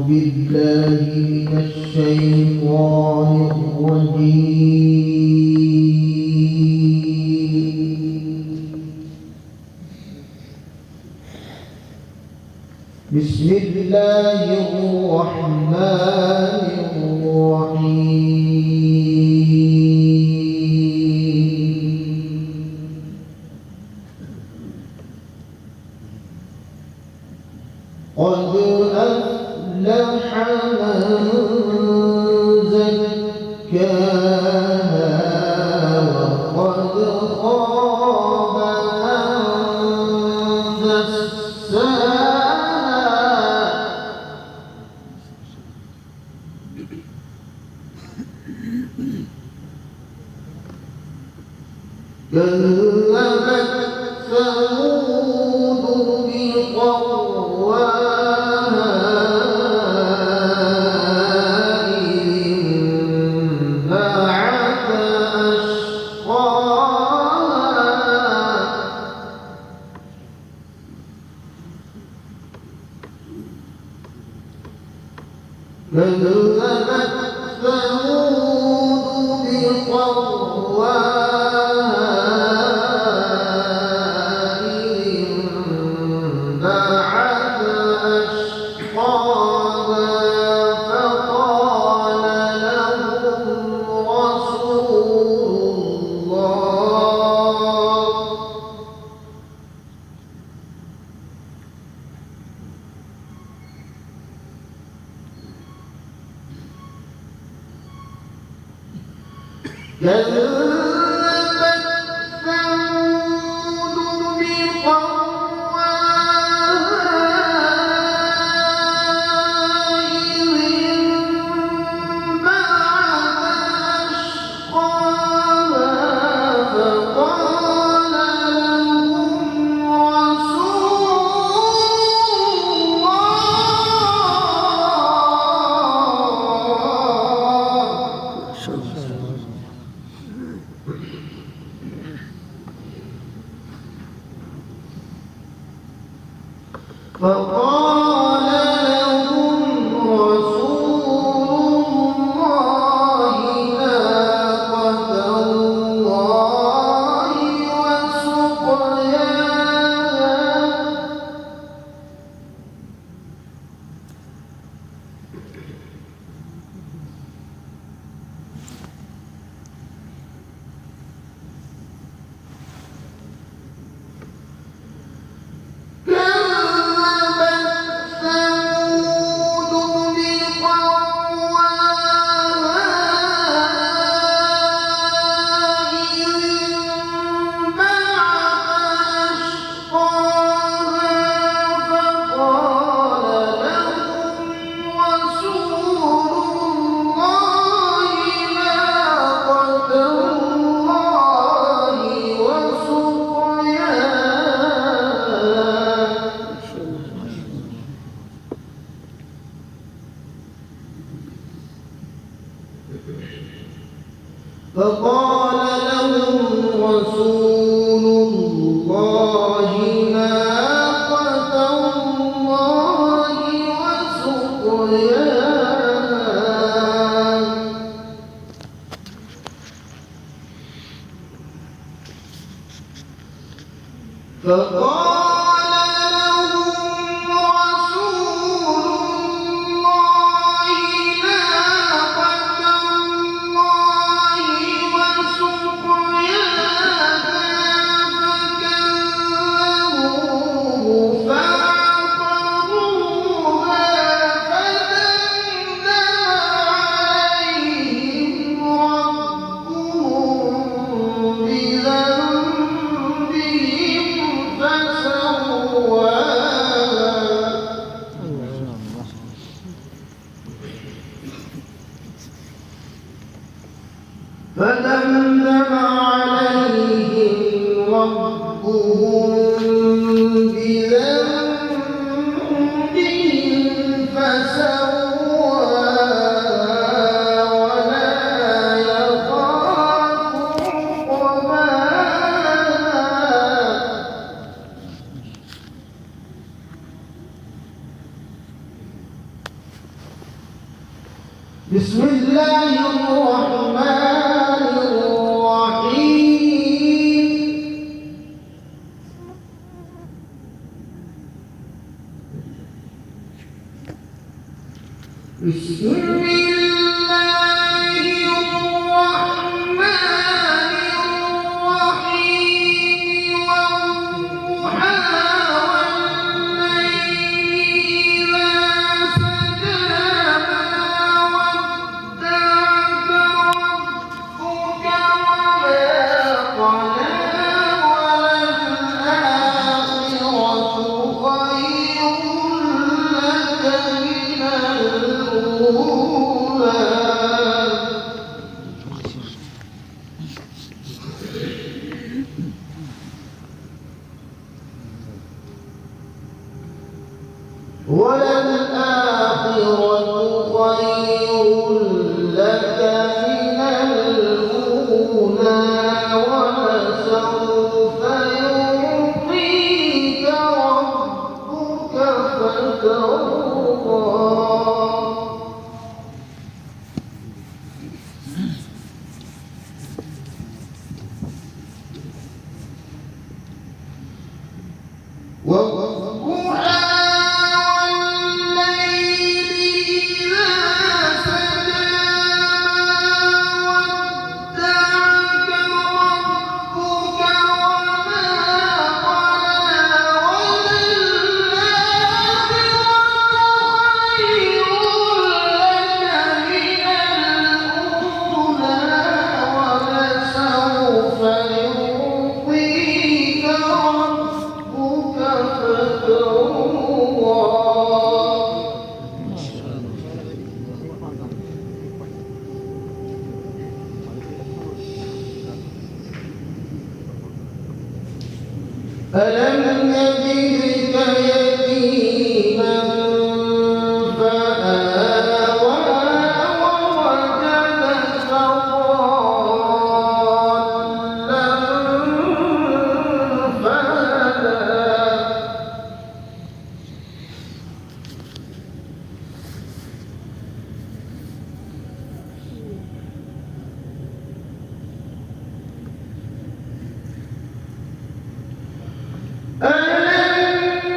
بالله من الشيطان الرجيم. بسم الله الرحمن الرحيم. قد أفلح من زكاها وقد خاب من دساها. كذبت ثمود بطغواها إذ انبعث أشقاها. كذبت ثمود بطغواها إذ انبعث أشقاها. فقال لهم رسول الله كذبت ثمود بطغواها إذ انبعث أشقاها. فقال لهم رسول الله ناقة الله فقال لهم رسول الله ناقة الله وسقياها. فقال لهم رسول الله ناقة الله وسقياها. فكذبوه فعقروها فدمدم عليهم ربهم بذنبهم فدمدم عليهم ربهم بذنبهم فسواها ولا يخاف عقباها. بسم الله الرحمن الرحيم بسم الله الرحمن الرحيم والضحى والليل إذا وللآخرة خير لك من الأولى ولسوف يعطيك ربك فترضى والضحى ألم يجدك يتيما فآوى ووجدك ضالا فهدى ألم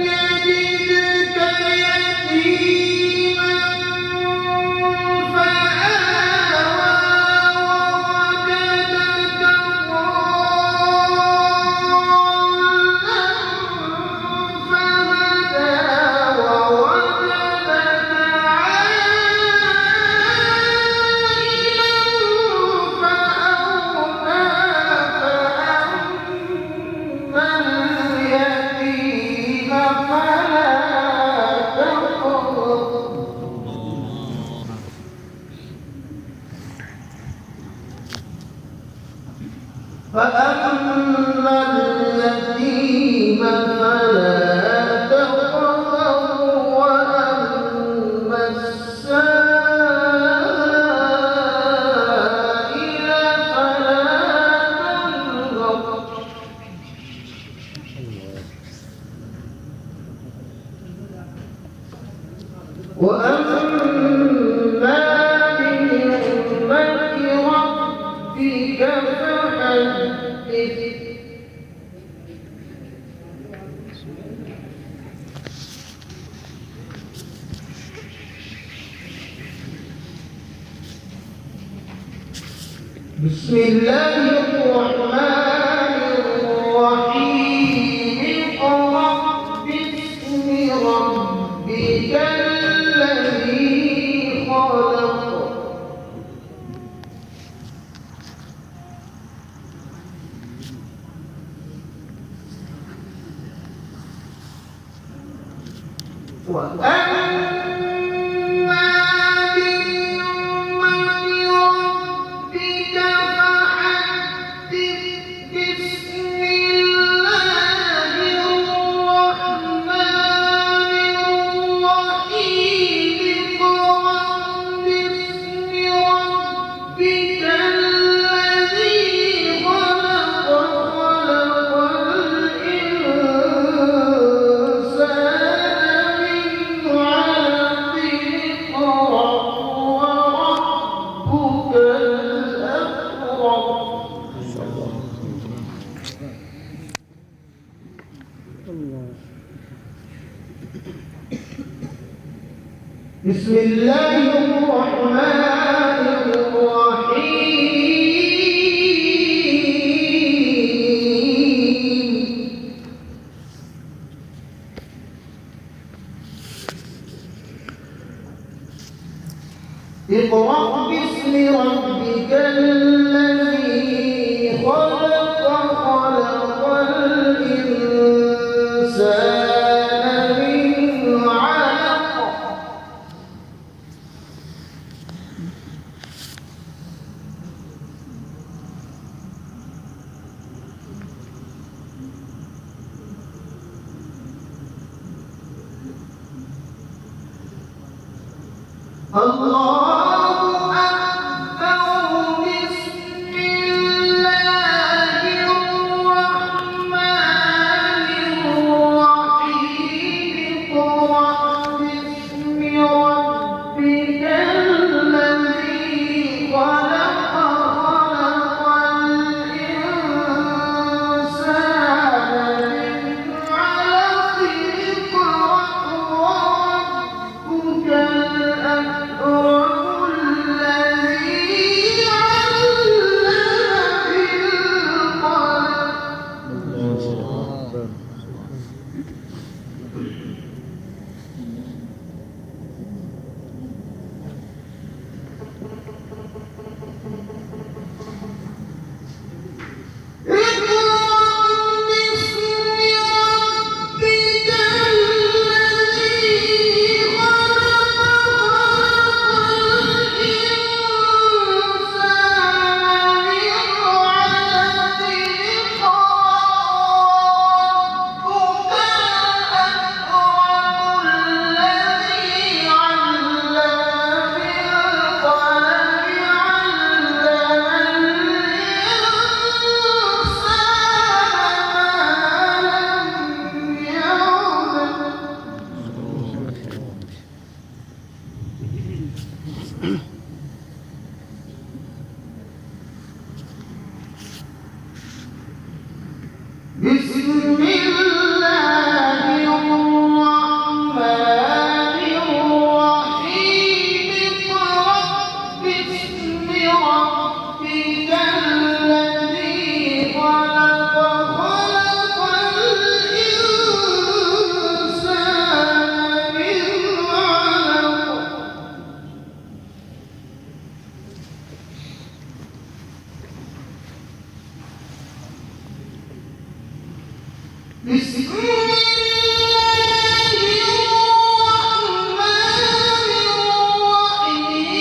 يجدك يتيما فآوى ووجدك ضالا فهدى ووجدك عائلا فأغنى فأما اليتيم فلا تقهر وأما السائل فلا تنهر وأما بنعمة ربك فحدث بسم الله الرحمن الرحيم اقرأ باسم ربك الذي خلق وأما بنعمة ربك فحدث بسم الله الرحمن الرحيم اقرأ باسم ربك الذي خلق خلق الإنسان من علق الله أكبر بسم الله الرحمن الرحيم اقرأ باسم ربك الذي خلق خلق الإنسان من علق اقرأ وربك الأكرم الذي علم بالقلم بسم الله الرحمن الرحيم اقرأ باسم ربك الذي خلق خلق الإنسان من علق بسم الله الرحمن الرحيم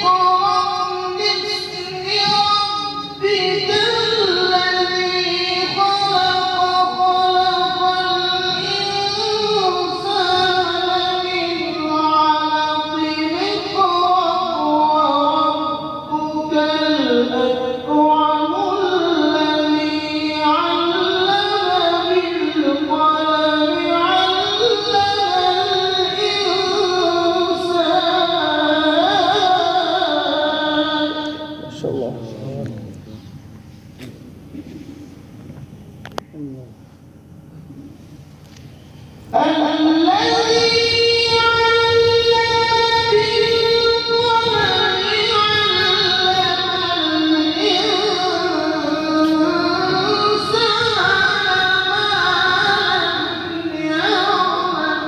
اقرأ باسم ربك الذي خلق خلق الإنسان من علق اقرأ وربك الأكرم الذي علم بالقلم علم الإنسان ما شاء الله. الذي علم بالقلم علم الإنسان ما لم يعلم.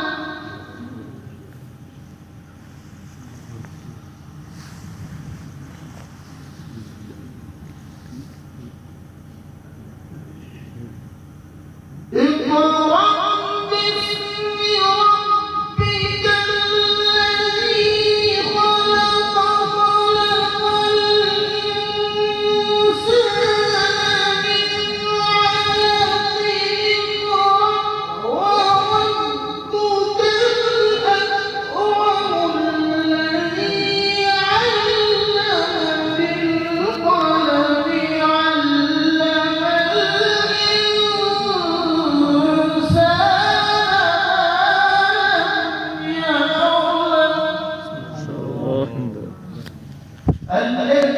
اقرأ باسم ربك الذي خلق خلق الإنسان من علق اقرأ وربك الأكرم الذي علم بالقلم علم الإنسان